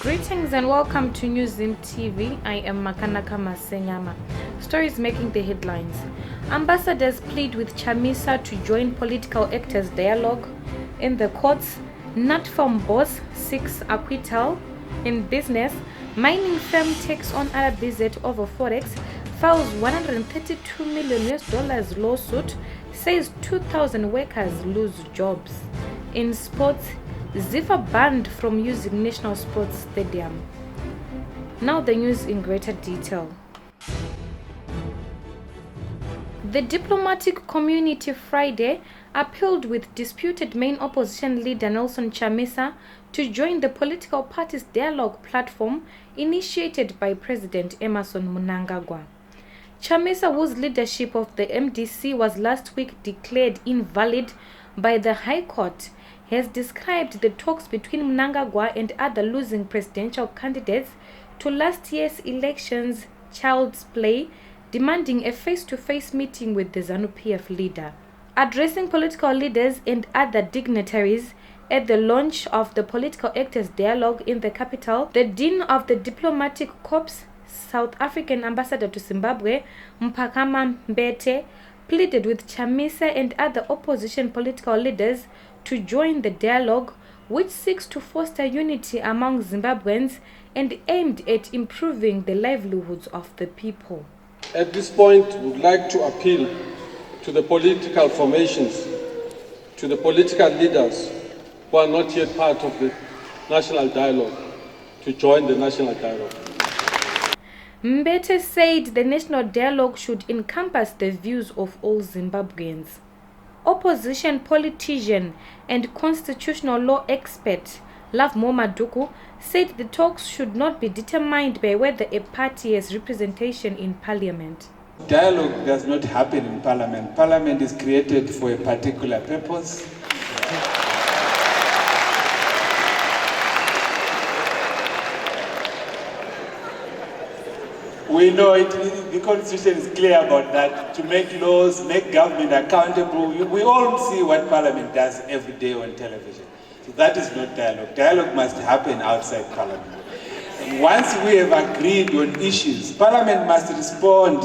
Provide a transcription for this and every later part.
Greetings and welcome to New Zim TV. I am Makanaka Masenyama. Stories making the headlines. Ambassadors plead with Chamisa to join political actors dialogue. In the courts, Nut Farm boss seeks acquittal. In business, mining firm takes on RBZ over Forex, files $132 million lawsuit, says 2,000 workers lose jobs. In sports, Zimbabwe banned from using National Sports Stadium. Now the news in greater detail. The diplomatic community Friday appealed with disputed main opposition leader Nelson Chamisa to join the political parties dialogue platform initiated by President Emmerson Mnangagwa. Chamisa, whose leadership of the MDC was last week declared invalid by the High Court, has described the talks between Mnangagwa and other losing presidential candidates to last year's elections child's play, demanding a face-to-face meeting with the ZANU-PF leader. Addressing political leaders and other dignitaries at the launch of the Political Actors Dialogue in the capital, the Dean of the Diplomatic Corps, South African Ambassador to Zimbabwe, Mpakama Mbete, pleaded with Chamisa and other opposition political leaders to join the dialogue, which seeks to foster unity among Zimbabweans and aimed at improving the livelihoods of the people. At this point, we would like to appeal to the political formations, to the political leaders who are not yet part of the national dialogue, to join the national dialogue. Mbete said the national dialogue should encompass the views of all Zimbabweans. Opposition politician and constitutional law expert Lovemo Maduku said the talks should not be determined by whether a party has representation in parliament. Dialogue does not happen in parliament. Parliament is created for a particular purpose. We know it, the constitution is clear about that, to make laws, make government accountable. We all see what parliament does every day on television. So that is not dialogue. Dialogue must happen outside parliament. And once we have agreed on issues, parliament must respond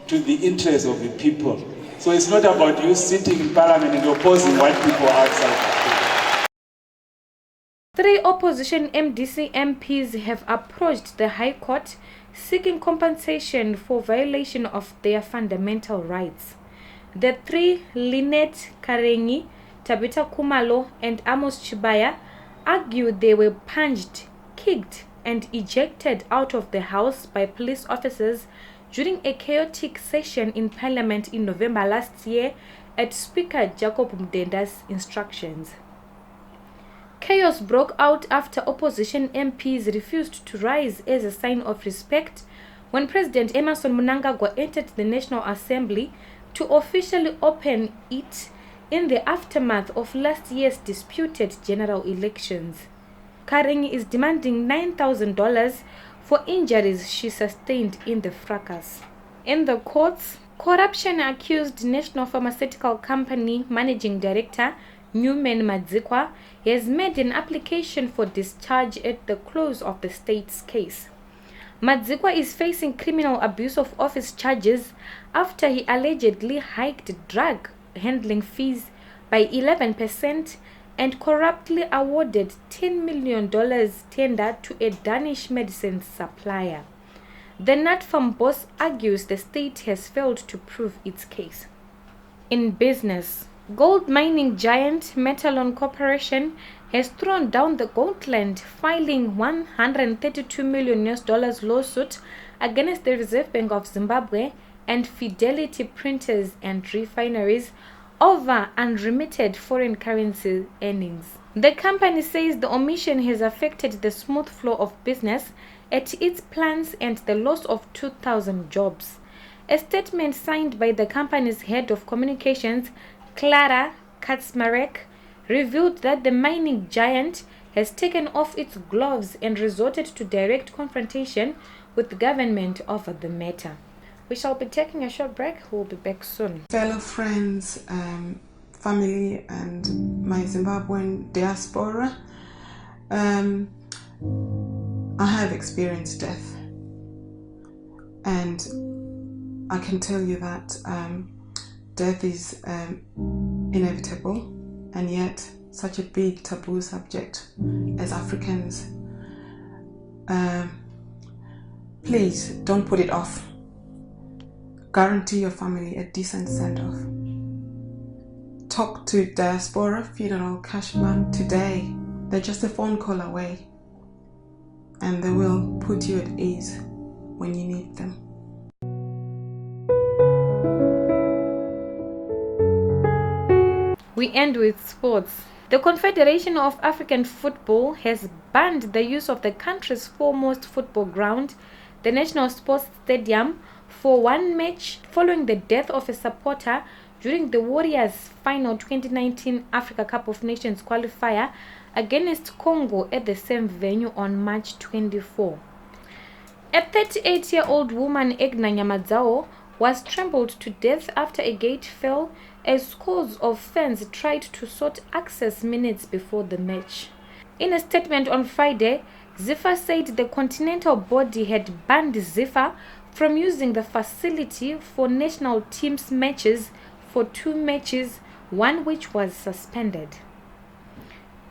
to the interests of the people. So it's not about you sitting in parliament and opposing what people outside. 3 opposition MDC MPs have approached the High Court seeking compensation for violation of their fundamental rights. The 3, Lynette Karengi, Tabitha Kumalo, and Amos Chibaya, argued they were punched, kicked, and ejected out of the house by police officers during a chaotic session in Parliament in November last year at Speaker Jacob Mdenda's instructions. Chaos broke out after opposition MPs refused to rise as a sign of respect when President Emmerson Mnangagwa entered the National Assembly to officially open it in the aftermath of last year's disputed general elections. Karengi is demanding $9,000 for injuries she sustained in the fracas. In the courts, corruption-accused National Pharmaceutical Company Managing Director Newman Madzikwa has made an application for discharge at the close of the state's case. Madzikwa is facing criminal abuse of office charges after he allegedly hiked drug handling fees by 11% and corruptly awarded $10 million tender to a Danish medicine supplier. The Nut Farm boss argues the state has failed to prove its case. In business, gold mining giant Metalon Corporation has thrown down the gauntlet, filing $132 million lawsuit against the Reserve Bank of Zimbabwe and Fidelity Printers and Refineries over unremitted foreign currency earnings. The company says the omission has affected the smooth flow of business at its plants and the loss of 2,000 jobs. A statement signed by the company's head of communications, Clara Kaczmarek, revealed that the mining giant has taken off its gloves and resorted to direct confrontation with the government over the matter. We shall be taking a short break. We'll be back soon. Fellow friends, family, and my Zimbabwean diaspora. I have experienced death, and I can tell you that death is inevitable, and yet such a big taboo subject as Africans. Please don't put it off. Guarantee your family a decent send-off. Talk to Diaspora Funeral Cash Fund today. They're just a phone call away, and they will put you at ease when you need them. We end with sports. The Confederation of African Football has banned the use of the country's foremost football ground, the National Sports Stadium, for one match following the death of a supporter during the Warriors' final 2019 Africa Cup of Nations qualifier against Congo at the same venue on March 24. A 38-year-old woman, Egna Nyamadzao, was trampled to death after a gate fell as scores of fans tried to sort access minutes before the match. In a statement on Friday, ZIFA said the continental body had banned ZIFA from using the facility for national teams matches for 2 matches, one which was suspended.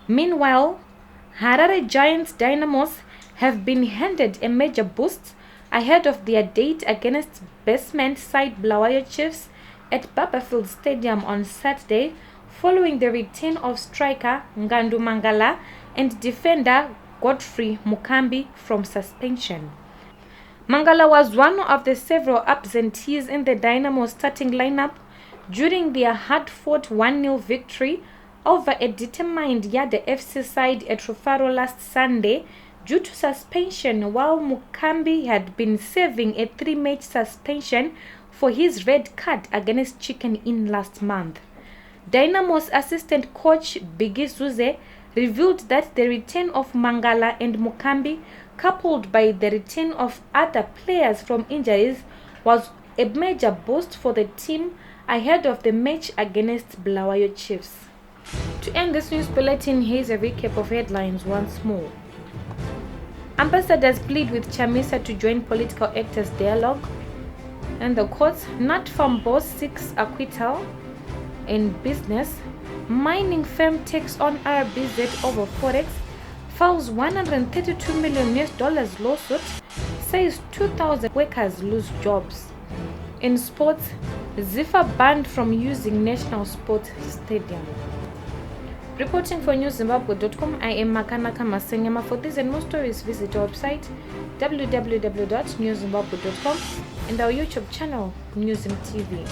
Meanwhile, Harare Giants Dynamos have been handed a major boost ahead of their date against basement side Bulawayo Chiefs at Barberfield Stadium on Saturday, following the return of striker Ngandu Mangala and defender Godfrey Mukambi from suspension. Mangala was one of the several absentees in the Dynamo starting lineup during their hard-fought 1-0 victory over a determined Yada FC side at Rufaro last Sunday due to suspension, while Mukambi had been serving a 3-match suspension for his red card against Chicken Inn last month. Dynamo's assistant coach Biggie Zuze revealed that the return of Mangala and Mukambi, coupled by the return of other players from injuries, was a major boost for the team ahead of the match against Bulawayo Chiefs. To end this news bulletin, here's a recap of headlines once more. Ambassadors plead with Chamisa to join political actors dialogue. And the courts, Nat Farm boss seeks acquittal. In business, mining firm takes on RBZ over Forex, files $132 million lawsuit, says 2,000 workers lose jobs. In sports, ZIFA banned from using National Sports Stadium. Reporting for NewsZimbabwe.com, I am Makanaka Masenyama. For these and more stories, visit our website www.newszimbabwe.com and our YouTube channel, NewsZim TV.